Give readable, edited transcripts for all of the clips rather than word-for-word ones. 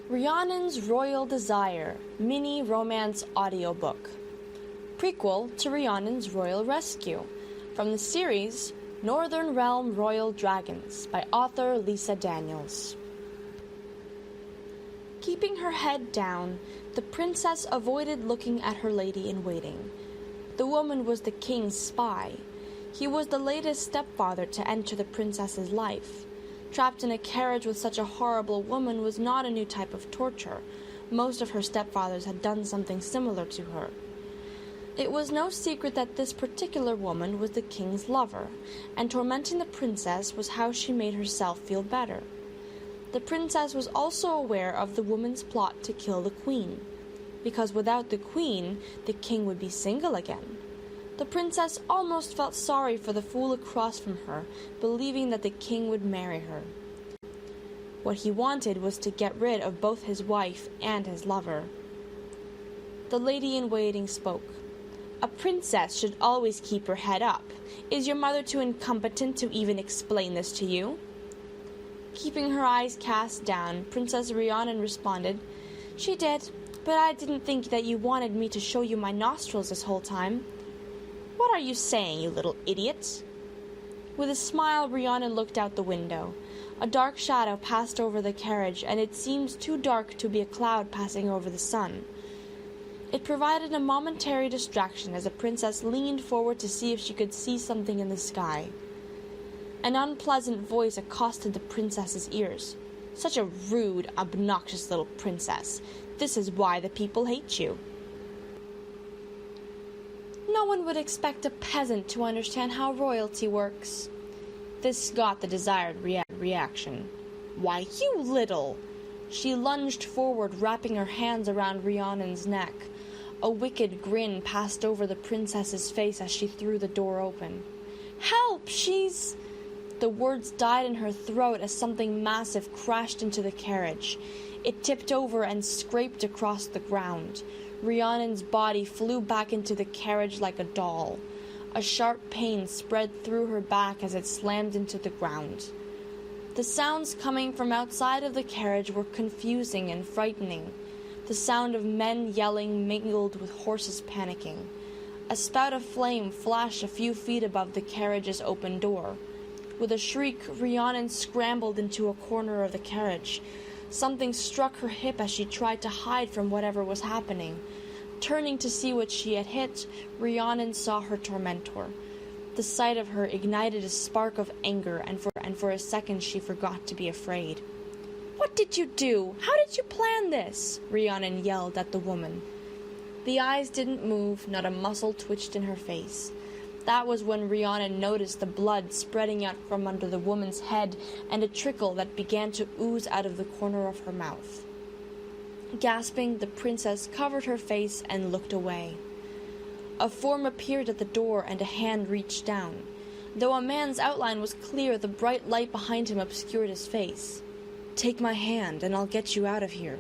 Rhiannan's Royal Desire mini romance audiobook. Prequel to Rhiannan's Royal Rescue from the series Northern Realm Royal Dragons by author Lisa Daniels. Keeping her head down, the princess avoided looking at her lady-in-waiting. The woman was the king's spy. He was the latest stepfather to enter the princess's life. Trapped in a carriage with such a horrible woman was not a new type of torture. Most of her stepfathers had done something similar to her. It was no secret that this particular woman was the king's lover, and tormenting the princess was how she made herself feel better. The princess was also aware of the woman's plot to kill the queen, because without the queen, the king would be single again. The princess almost felt sorry for the fool across from her, believing that the king would marry her. What he wanted was to get rid of both his wife and his lover. The lady-in-waiting spoke. "A princess should always keep her head up. Is your mother too incompetent to even explain this to you?" Keeping her eyes cast down, Princess Rhionnan responded, "She did, but I didn't think that you wanted me to show you my nostrils this whole time." "What are you saying, you little idiot?" With a smile, Rhionnan looked out the window. A dark shadow passed over the carriage, and it seemed too dark to be a cloud passing over the sun. It provided a momentary distraction as the princess leaned forward to see if she could see something in the sky. An unpleasant voice accosted the princess's ears. "Such a rude, obnoxious little princess. This is why the people hate you." No one would expect a peasant to understand how royalty works. This got the desired reaction. "Why, you little—" She lunged forward, wrapping her hands around Rhiannan's neck. A wicked grin passed over the princess's face as she threw the door open. "Help! She's—" The words died in her throat as something massive crashed into the carriage. It tipped over and scraped across the ground. Rhiannan's body flew back into the carriage like a doll. A sharp pain spread through her back as it slammed into the ground. The sounds coming from outside of the carriage were confusing and frightening. The sound of men yelling mingled with horses panicking. A spout of flame flashed a few feet above the carriage's open door. With a shriek, Rhiannan scrambled into a corner of the carriage. Something struck her hip as she tried to hide from whatever was happening. Turning to see what she had hit, Rhiannan saw her tormentor. The sight of her ignited a spark of anger, and for a second she forgot to be afraid. "What did you do? How did you plan this?" Rhiannan yelled at the woman. The eyes didn't move, not a muscle twitched in her face. That was when Rhiannan noticed the blood spreading out from under the woman's head and a trickle that began to ooze out of the corner of her mouth. Gasping, the princess covered her face and looked away. A form appeared at the door and a hand reached down. Though a man's outline was clear, the bright light behind him obscured his face. "Take my hand and I'll get you out of here."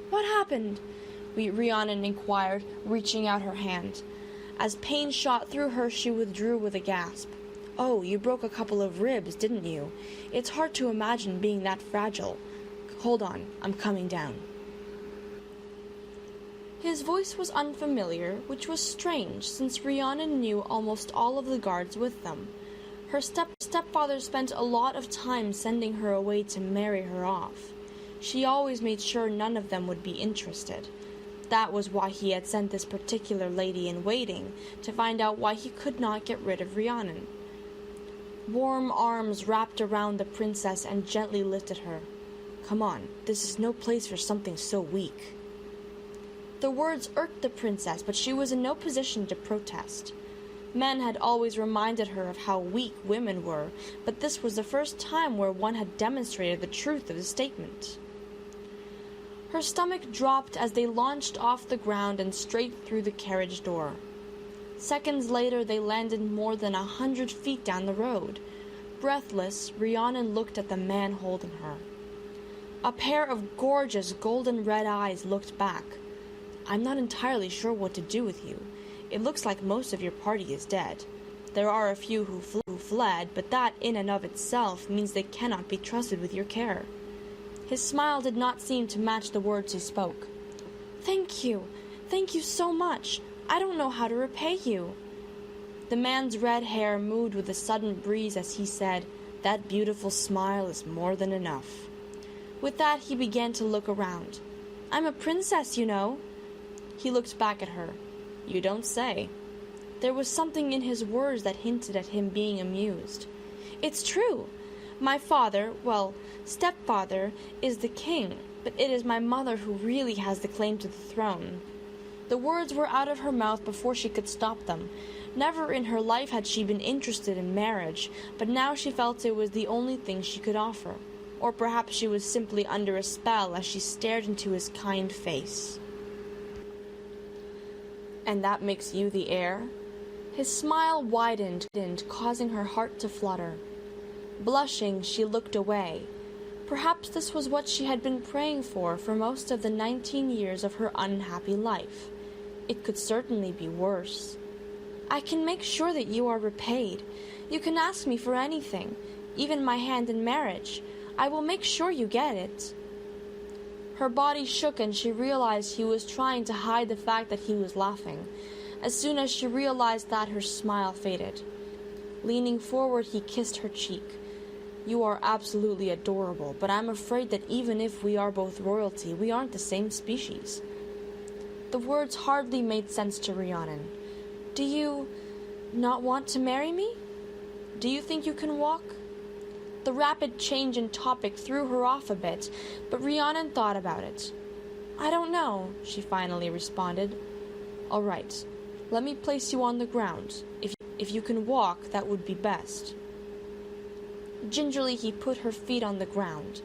"What happened?" Rhiannan inquired, reaching out her hand. As pain shot through her, she withdrew with a gasp. "Oh, you broke a couple of ribs, didn't you? It's hard to imagine being that fragile. Hold on, I'm coming down." His voice was unfamiliar, which was strange, since Rhiannan knew almost all of the guards with them. Her stepfather spent a lot of time sending her away to marry her off. She always made sure none of them would be interested. That was why he had sent this particular lady-in-waiting, to find out why he could not get rid of Rhiannan. Warm arms wrapped around the princess and gently lifted her. "Come on, this is no place for something so weak." The words irked the princess, but she was in no position to protest. Men had always reminded her of how weak women were, but this was the first time where one had demonstrated the truth of the statement. Her stomach dropped as they launched off the ground and straight through the carriage door. Seconds later, they landed more than 100 feet down the road. Breathless, Rhiannan looked at the man holding her. A pair of gorgeous golden red eyes looked back. "I'm not entirely sure what to do with you. It looks like most of your party is dead. There are a few who fled, but that in and of itself means they cannot be trusted with your care." His smile did not seem to match the words he spoke. "Thank you. Thank you so much. I don't know how to repay you." The man's red hair moved with a sudden breeze as he said, "That beautiful smile is more than enough." With that, he began to look around. "I'm a princess, you know." He looked back at her. "You don't say." There was something in his words that hinted at him being amused. "It's true. My father, well, stepfather, is the king, but it is my mother who really has the claim to the throne." The words were out of her mouth before she could stop them. Never in her life had she been interested in marriage, but now she felt it was the only thing she could offer. Or perhaps she was simply under a spell as she stared into his kind face. "And that makes you the heir?" His smile widened, causing her heart to flutter. Blushing, she looked away. Perhaps this was what she had been praying for most of the 19 years of her unhappy life. It could certainly be worse. "I can make sure that you are repaid. You can ask me for anything, even my hand in marriage. I will make sure you get it." Her body shook and she realized he was trying to hide the fact that he was laughing. As soon as she realized that, her smile faded. Leaning forward, he kissed her cheek. "You are absolutely adorable, but I'm afraid that even if we are both royalty, we aren't the same species." The words hardly made sense to Rhionnan. "Do you not want to marry me? Do you think you can walk?" The rapid change in topic threw her off a bit, but Rhionnan thought about it. "I don't know," she finally responded. "All right, let me place you on the ground. If you can walk, that would be best." Gingerly, he put her feet on the ground.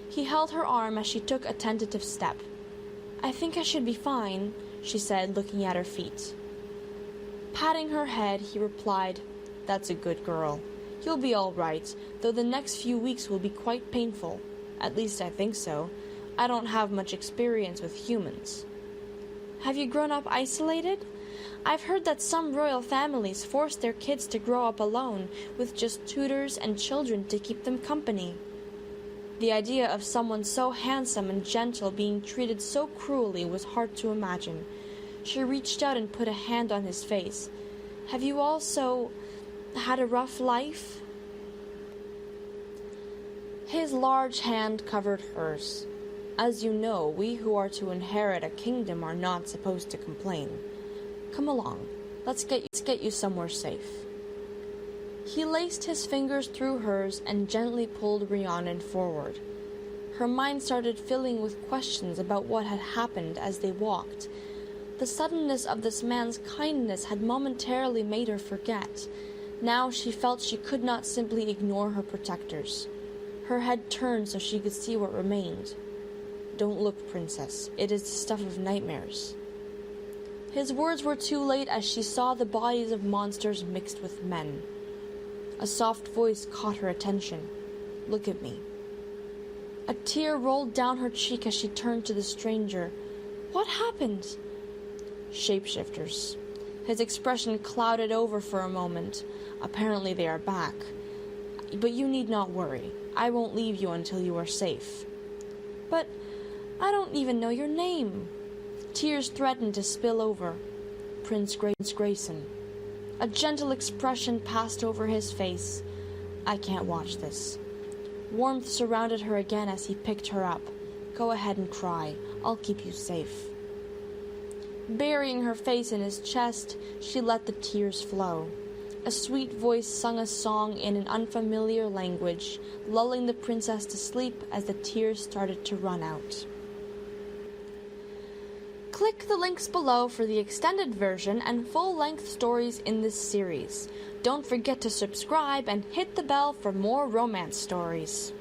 He held her arm as she took a tentative step. "I think I should be fine," she said, looking at her feet. Patting her head, he replied, "That's a good girl. You'll be all right, though the next few weeks will be quite painful. At least I think so. I don't have much experience with humans." "Have you grown up isolated? I've heard that some royal families force their kids to grow up alone, with just tutors and children to keep them company." The idea of someone so handsome and gentle being treated so cruelly was hard to imagine. She reached out and put a hand on his face. "Have you also had a rough life?" His large hand covered hers. "As you know, we who are to inherit a kingdom are not supposed to complain. Come along, let's get you somewhere safe." He laced his fingers through hers and gently pulled Rhionnan forward. Her mind started filling with questions about what had happened as they walked. The suddenness of this man's kindness had momentarily made her forget. Now she felt she could not simply ignore her protectors. Her head turned so she could see what remained. "Don't look, princess. It is the stuff of nightmares." His words were too late as she saw the bodies of monsters mixed with men. A soft voice caught her attention. "Look at me." A tear rolled down her cheek as she turned to the stranger. "What happened?" "Shapeshifters." His expression clouded over for a moment. "Apparently they are back. But you need not worry. I won't leave you until you are safe." "But I don't even know your name." Tears threatened to spill over. "Prince Grayson." A gentle expression passed over his face. "I can't watch this." Warmth surrounded her again as he picked her up. "Go ahead and cry. I'll keep you safe." Burying her face in his chest, she let the tears flow. A sweet voice sung a song in an unfamiliar language, lulling the princess to sleep as the tears started to run out. Click the links below for the extended version and full-length stories in this series. Don't forget to subscribe and hit the bell for more romance stories.